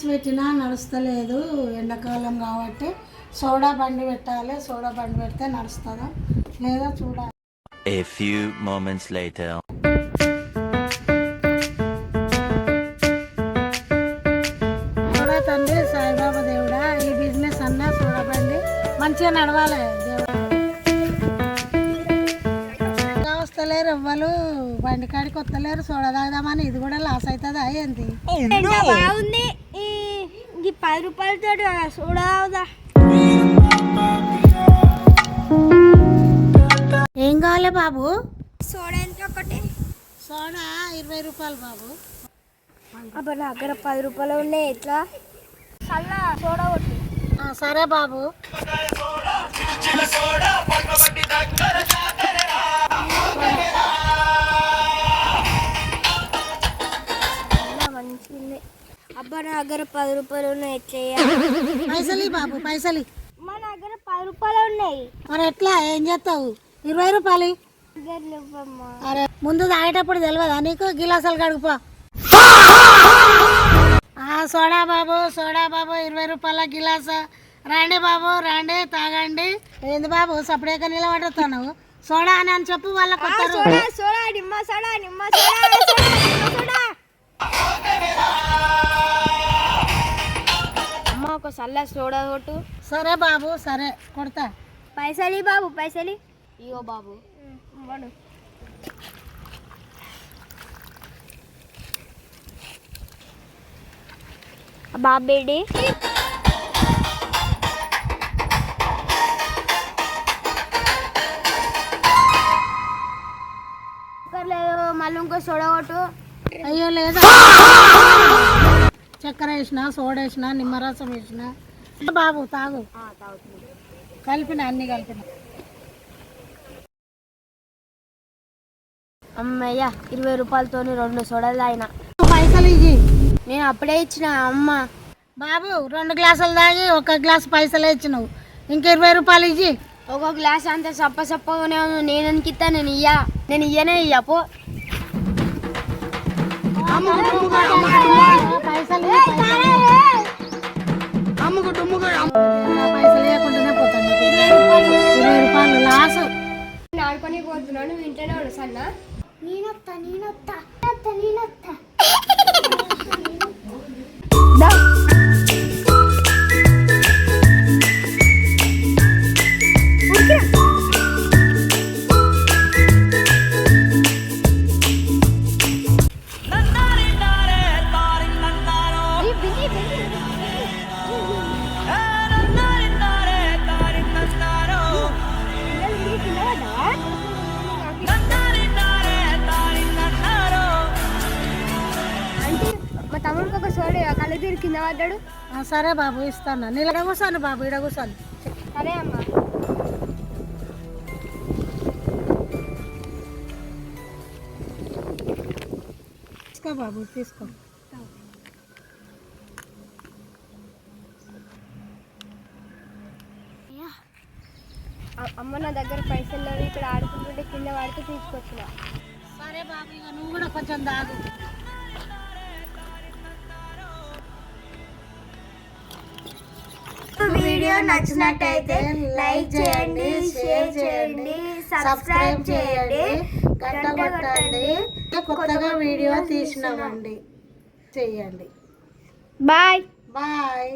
పెట్టినా నడుస్తలేదు, ఎండాకాలం కాబట్టి సోడా బండి పెట్టాలి. సోడా బండి పెడితే నడుస్తుందా లేదా చూడాలి. A few moments later. Soda తండ్రి సాయిబాబా దేవుడా, ఈ బిజినెస్ అన్నా సోడా బండి మంచిగా నడవాలి. వస్తలేరు ఎవ్వరు, బండి కాడికి వస్తలేరు. సోడా తాగుదామని ఇది కూడా లాస్ అవుతుందా ఏంది? బాగుంది ఈ 10 రూపాయలతో సోడా తాగుదా. ఏం కావాలి బాబు? సోడా ఎంత ఒకటి? సోడా 20 రూపాయలు బాబు. అబ్బా నా దగ్గర 10 రూపాయలు ఉన్నాయి, ఎట్లా? చల్ల సోడా కొట్టి. సరే బాబు. మంచిది. అబ్బా నా దగ్గర 10 రూపాయలు ఉన్నాయి, ఎట్లా? పైసలు బాబు, పైసలు. మా దగ్గర 10 రూపాయలు ఉన్నాయి. మరి ఎట్లా ఏం చేస్తావు? 20 రూపాయలు. అరే ముందు తాగేటప్పుడు తెలియదా నీకు? గిలాసాలు కడుగుపో. సోడా బాబు, సోడా బాబు 20 రూపాయల గిలాసా. రాండి బాబు రండి, తాగండి. ఏంది బాబు సపరేక నిలబడుతున్నావు? సోడా అని చెప్పు వాళ్ళకి. అమ్మ ఒక సల్ల సోడా కొట్టు. సరే బాబు, సరే కొడతా. పైసలి బాబు, పైసలి. ఇగో బాబు వాడు. బాబేడి మళ్ళీ ఇంకో సోడా కొట్టు. అయ్యో లేదా, చక్కెర వేసిన, సోడా వేసిన, నిమ్మరసం వేసిన. బాబు తాగు. కలిపిన, అన్ని కలిపిన. అమ్మయ్య 20 రూపాయలతో 2 సోడాలు తాగిన. పైసలు ఇవి నేను అప్పుడే ఇచ్చిన. అమ్మ బాబు 2 గ్లాసులు తాగి 1 గ్లాసు పైసలు ఇచ్చినావు, ఇంకా 20 రూపాయలు ఇచ్చి. ఒక గ్లాస్ అంతా సప్పగానే ఉంది. నేను అనికిస్తా, నేను ఇయ్యనే ఇయ్య పో. పైసలు ఇవ్వకుండానే పోతాను. 20 రూపాయలు లాస్. ఆడుకొని పోతున్నాను, ఇంట్లోనే వాడు సన్న. నేనొత్తా. మా తమ్ముడికి ఒక సోడా కళ్ళజోడు కింద పడ్డాడు. సరే బాబు ఇస్తాను. నేను ఇడ కూర్చోను బాబు, ఇడ కూర్చోను. సరే అమ్మా. తీసుకో బాబు, తీసుకో. అమ్మ నా దగ్గర పైసలు లేవు, ఇక్కడ ఆడుకుంటుంటే కింద పడితే తీసుకొచ్చిన. సరే బాబు, ఇక నువ్వు కూడా కొంచెం తాగు. వీడియో నచ్చినట్టయితే లైక్ చేయండి, షేర్ చేయండి, సబ్స్క్రైబ్ చేయండి, గంట కొట్టండి. కొత్తగా వీడియో తీసినామండి, చేయండి. బాయ్. బాయ్.